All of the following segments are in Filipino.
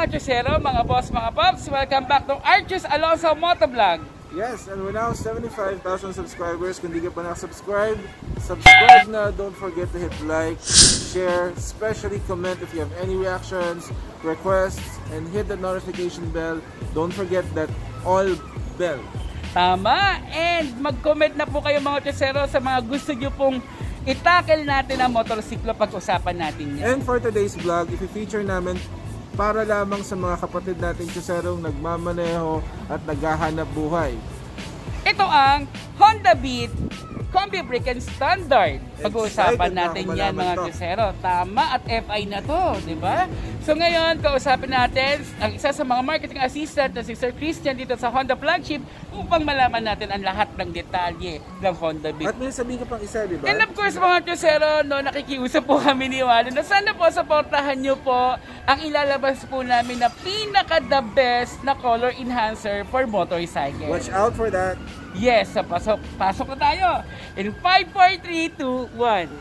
mga chusero, mga boss, mga pops. Welcome back to Archus Alonso Motovlog. Yes, and we're now 75,000 subscribers. Kung di ka pa nakasubscribe, subscribe na. Don't forget to hit like, share, especially comment if you have any reactions, requests, and hit the notification bell. Don't forget that all bell. Tama, and mag-comment na po kayo mga chusero sa mga gusto nyo pong itakil natin ang motorsiklo pag-usapan natin yan. And for today's vlog, i-feature namin para lamang sa mga kapatid natin chuserong nagmamaneho at naghahanap buhay. Ito ang Honda Beat Combi Brake and Standard. Pag-uusapan natin yan mga chusero. Tama, at FI na to, di ba? So ngayon, kausapin natin ang isa sa mga marketing assistant na si Sir Christian dito sa Honda Flagship upang malaman natin ang lahat ng detalye ng Honda Beat. At may sabihin ka pang isa, di ba? And of course mga chusero, no, nakikiusap po kami ni Walo na sana po supportahan nyo po ang ilalabas po namin na pinaka the best na color enhancer for motorcycle. Watch out for that. Yes, so pasok na tayo. In 5, 4, 3, 2, 1.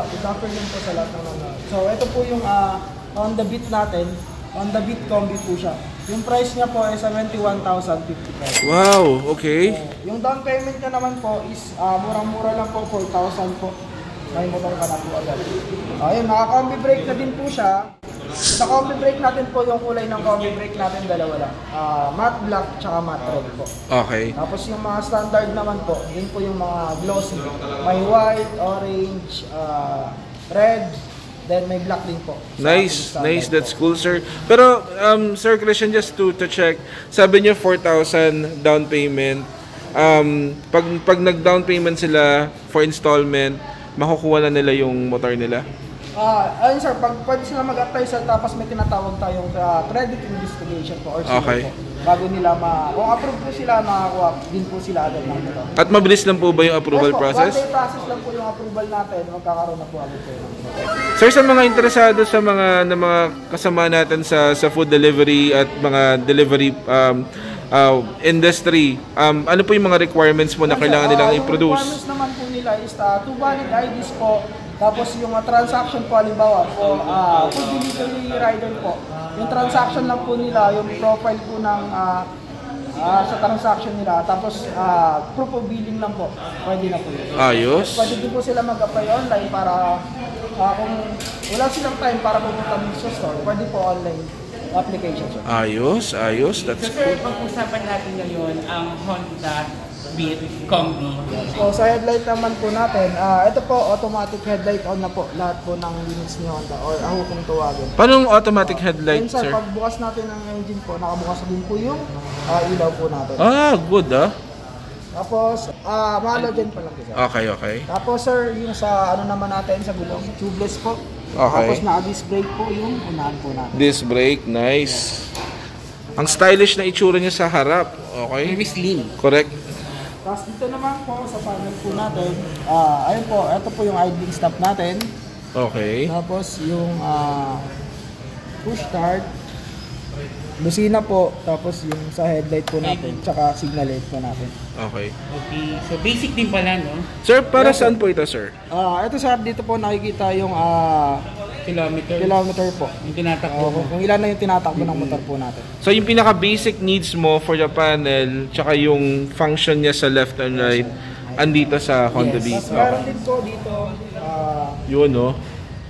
Good afternoon po sa lahat ng mga. So, ito po yung Honda Beat natin. Honda Beat Combi po siya. Yung price niya po ay 71,050. Wow, okay. So, yung down payment niya naman po is murang-mura lang po, 4,000 po. May motor ka na po agad. Ayun, naka-combi brake na din po siya. Sa combi brake natin po, yung kulay ng combi brake natin dalawa lang. Matte black tsaka matte red po. Okay. Tapos yung mga standard naman po, yun po yung mga glossy. May white, orange, red, then may black din po. Nice, nice. That's cool, sir. Pero, Sir Christian, just to check, sabi niyo 4,000 down payment. Pag nag-down payment sila for installment, makukuha na nila yung motor nila? Ayun sir, pag sila mag-apply sir, tapos may tinatawag tayong credit investigation po or okay. Po. Bago nila kung approve po sila, makakuha din po sila agad ng motor. At mabilis lang po ba yung approval process? One day process lang po yung approval natin, magkakaroon na po agad po. Sir, sa mga interesado sa mga kasama natin sa food delivery at mga delivery industry, ano po yung mga requirements mo na kailangan nilang i-produce? Yung requirements naman po nila is 2 valid IDs po, tapos yung transaction po, halimbawa po, food delivery rider po. Yung transaction lang po nila, yung profile po ng sa transaction nila, tapos proof of billing lang po, pwede na po yun. Ayos. Pwede din po sila mag-apply online para kung wala silang time para pumunta sa store, pwede po online application. Ayos, ayos. That's so, sir, pag-usapan natin ngayon ang Honda Beat Combi. So sa headlight naman po natin, ito po automatic headlight on na po lahat po ng units ni Honda or ako kung tawagin. Paano automatic headlight, sir? Sir? Pagbukas natin ng engine po, nakabukas din po yung ilaw po natin. Good Tapos, halogen pa lang po sir. Okay, okay. Tapos sir, yung sa ano naman natin, sa gulong, tubeless po. Okay. Tapos naka-disc brake po yung unahan po natin. Disc brake, nice. Ang stylish na itsura niya sa harap. Okay. Very slim. Correct. Tapos dito naman po sa panel po natin, ayun po, ito po yung idling stop natin. Okay. Tapos yung push start, busina po, tapos yung sa headlight po natin, tsaka signal light po natin. Okay. Okay, so basic din pala, no? Sir, para saan po ito, sir? Ito sir, dito po nakikita yung kilometer po. Yung tinatakbo. Kung ilan na yung tinatakbo ng motor po natin. So yung pinaka-basic needs mo for the panel, tsaka yung function niya sa left and right, andito sa Honda Beat. Tapos meron din po dito, Yun, no?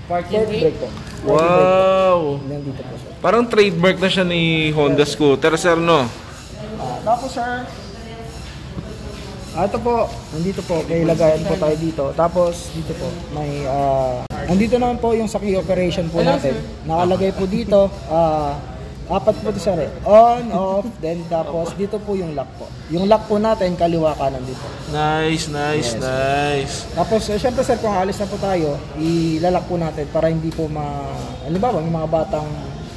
Parking brake po. Wow! Nandito po sir. Parang trademark na siya ni Honda Scooter, sir, no? Tapos sir, ito po, nandito po, may lagayan po tayo dito. Tapos dito po, may, nandito naman po yung sa key operation po natin. Nakalagay po dito, apat po ito sir, on, off, then tapos dito po yung lock po. Yung lock po natin, kaliwa kanan dito. Nice, nice, yes. Nice. Tapos, syempre sir, kung alis na po tayo, ilalak po natin para hindi po halimbawa, yung mga batang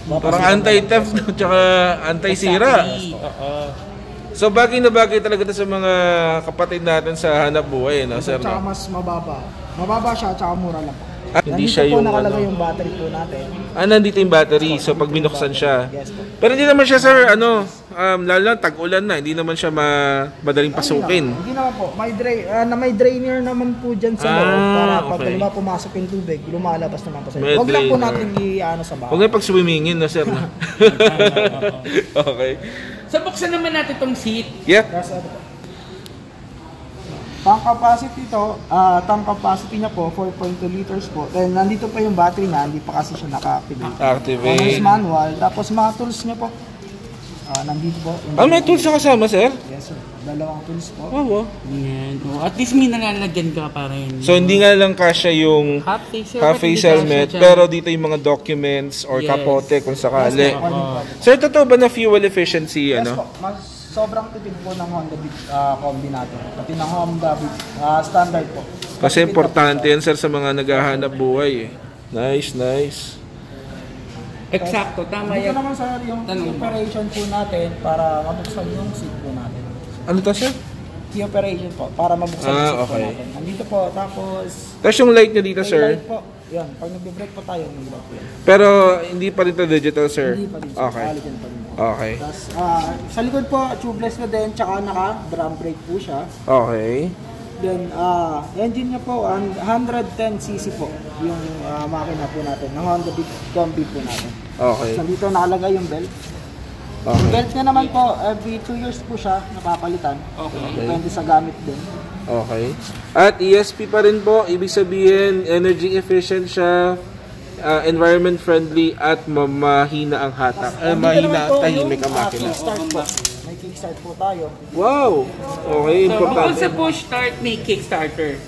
parang anti-theft, tsaka anti-sira. So bagay na bagay talaga ito sa mga kapatid natin sa hanap buhay, no, sir? Tsaka No? mas mababa. Mababa siya, tsaka mura lang po. Hindi Nandito siya po yung nakalagay ano. yung battery po natin. Nandito yung battery. So pag binuksan siya. Yes po. Pero hindi naman siya, sir, lalo lang tag-ulan na, hindi naman siya madaling pasukin. Hindi naman po. May drainer naman po dyan sa loob para pag okay. halimbawa pumasok yung tubig, lumalabas naman po sa May loob. Huwag lang po drainer. natin i-ano sa bahay. Huwag nga pag-swimmingin, no, sir? No? Okay. So buksan naman natin tong seat. Yeah. Tapos ano po? Tank capacity niya po 4.2 liters po. Then nandito pa yung battery niya, hindi pa kasi siya naka-activate. Activate. Owner's manual, tapos mga tools niya po. Nandito po. May tools na kasama, sir? Yes sir, dalawang tools po. Oo. Yan. Oh, at least may nalalagyan ka pa rin. So hindi nga lang kasya yung half-face helmet, pero dito yung mga documents or Yes. kapote kung sakali. Yes, Oo. Sir, totoo ba na fuel efficiency, Yes ano? po, sobrang tipid po ng Honda Beat combi natin. Pati ng Honda Beat standard po. Kasi importante yan, sir, sa mga naghahanap buhay. Nice, nice. Eksakto, tama Dito yan. naman sir yung Tanong mo. operation po natin para mabuksan yung seat po natin. Ano to, sir? Key operation po para mabuksan yung seat okay. po natin. Nandito po, tapos Tapos yung light nyo dito, may sir? light po. Yan, pag nagbe-brake po tayo, may light po yan. Pero hindi pa rin to digital, sir? Hindi pa din. Okay. Halogen pa rin. Okay. Tapos sa likod po, tubeless na din, tsaka naka-drum brake po siya. Okay. Then, engine niya po, 110cc po yung makina po natin, ng Honda Beat Combi po natin. Okay. So, dito nakalagay yung belt. Yung Okay. belt niya naman po, every 2 years po siya napapalitan. Okay. Depende sa gamit din. Okay. At ESP pa rin po, ibig sabihin, energy efficient siya, environment friendly, at mahina ang hatak. Dito Mahina naman at po tahimik yung, ang makina. kickstart po. May kickstart po tayo. Wow! Okay, So, bukod importante. sa push start, may kickstarter.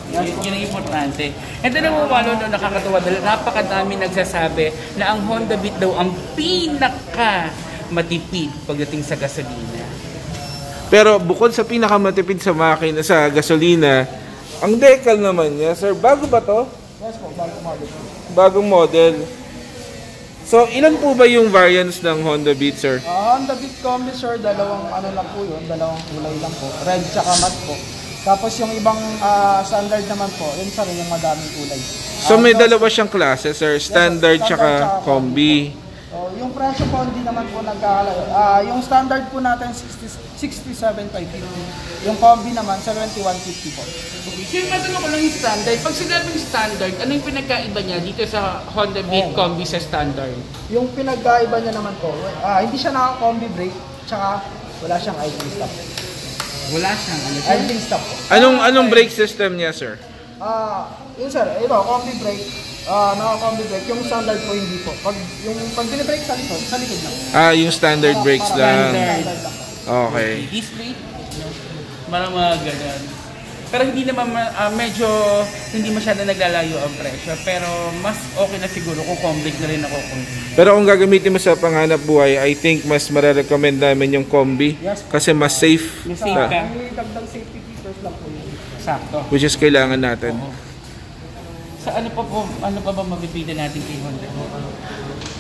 Yun ang importante. And then namumalo na nakakatuwa dahil napakadami nagsasabi na ang Honda Beat daw ang pinaka matipid pagdating sa gasolina. Pero bukod sa pinakamatipid sa makina, sa gasolina, ang decal naman niya, sir, bago ba to? Yes po, bagong model. Bagong model. So, ilan po ba yung variants ng Honda Beat, sir? Honda Beat Combi sir, dalawang ano lang po yun, dalawang kulay lang po. Red tsaka matte po. Tapos yung ibang standard naman po, yun sir, yung madaming kulay. So, may dalawa siyang klase, sir. Standard tsaka combi. So, yung presyo po hindi naman po nagkakalayo. Yung standard po natin 67,550. Yung combi naman 71,50 po. Okay. So yung matanong ko lang yung standard. Pag sinabing standard, ano yung pinagkaiba niya dito sa Honda Beat Combi sa standard? Yung pinagkaiba niya naman po, hindi siya naka-combi brake, tsaka wala siyang idling stop. Wala siyang ano. Idling stop po. Anong brake system niya, sir? Yun sir, ito, combi brake, naka-combi brake, yung standard po hindi po. Pag binibrake sa likod lang. Yung standard brakes lang. Standard lang po. Okay. Display? Parang mga ganyan. Pero hindi naman, medyo hindi masyado naglalayo ang presyo. Pero mas okay na siguro kung combi na rin ako. Pero kung gagamitin mo sa panghanap buhay, I think mas marirecommend namin yung combi. Yes. Kasi mas safe. Mas safe ka. May dagdag safety features lang po yun. Sakto. Which is kailangan natin. Sa ano pa ba mabibili natin kay Honda?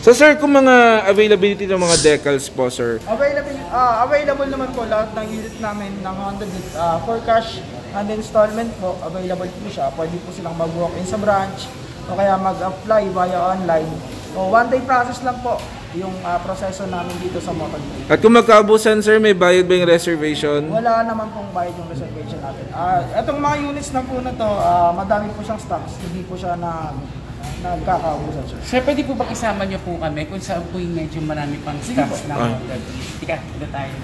So sir, kung mga availability ng mga decals po, sir. Available naman po lahat ng unit namin ng Honda Beat. For cash and installment po, available po siya. Pwede po silang mag-walk-in sa branch o kaya mag-apply via online. So, one-day process lang po yung proseso namin dito sa Motoview. At kung magkaabusan, sir, may bayad ba yung reservation? Wala naman pong bayad yung reservation natin. Itong mga units na po na to, madami po siyang stocks. Hindi po siya nagkakaubusan siya. Sir, pwede po ba isama niyo po kami kung saan po yung medyo marami pang stocks na Honda Beat? Tika, dito tayo.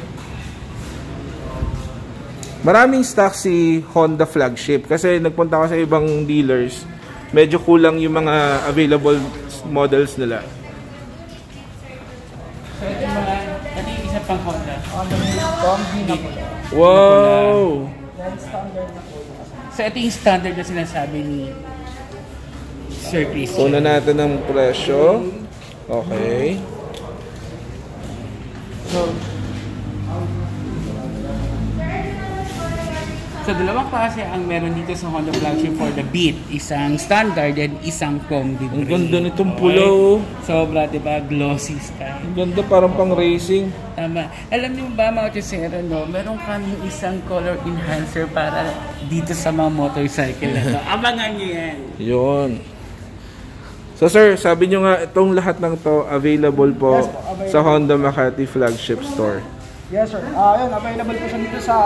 Maraming stock si Honda flagship kasi nagpunta ako sa ibang dealers. Medyo kulang yung mga available models nila. So ito yung isa pang Honda. Honda Beat Combi na po. Wow! Then standard na po. So ito yung standard na sinasabi ni Sir Chris. Una natin ang presyo. Okay. So, So dalawang klase ang meron dito sa Honda flagship for the Beat. Isang standard and isang combi Ang brake. ganda nitong pula, oh. Sobra, diba? Glossy style. Ang ganda, parang pang racing. Tama. Alam niyo ba mga kusero, no? Meron kami isang color enhancer para dito sa mga motorcycle na to. Abangan niyo yan. Yun. So sir, sabi nyo nga, itong lahat ng to available po Yes po, available. sa Honda Makati flagship store. Yes sir. Ayun, available po siya dito sa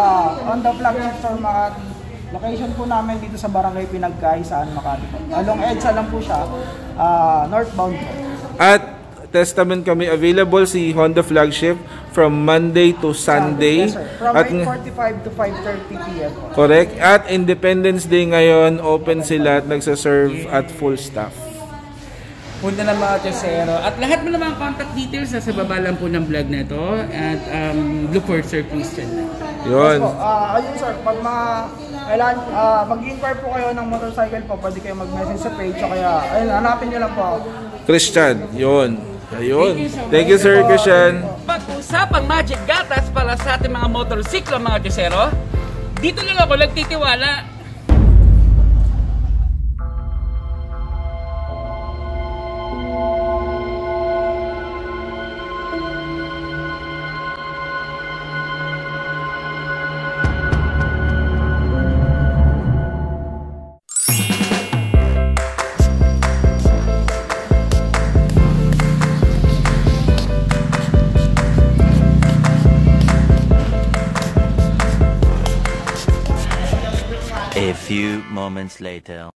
Honda Flagship Store Makati. Location po namin dito sa Barangay Pinagkaisaan, Makati po. Along EDSA lang po siya, northbound po. At Testament kami available si Honda flagship from Monday to Sunday. Yes sir. From At 8:45 to 5:30 p.m. po. correct. At Independence Day ngayon, open sila at nagsaserve at full staff. Punta na mga kusero. At lahat mo naman contact details sa baba lang po ng vlog na to. At look for Sir Christian na. Yun. Yes po. Ayun sir, pag mag-inquire po kayo ng motorcycle po, pwede kayo mag-message sa page. O kaya, ayun, hanapin nyo lang po ako. Christian, yun. Ayun. Thank you so Thank you, Sir much. Christian. Pag-usapang magic gatas para sa ating mga motorsiklo mga kusero, dito lang ako nagtitiwala. A few moments later.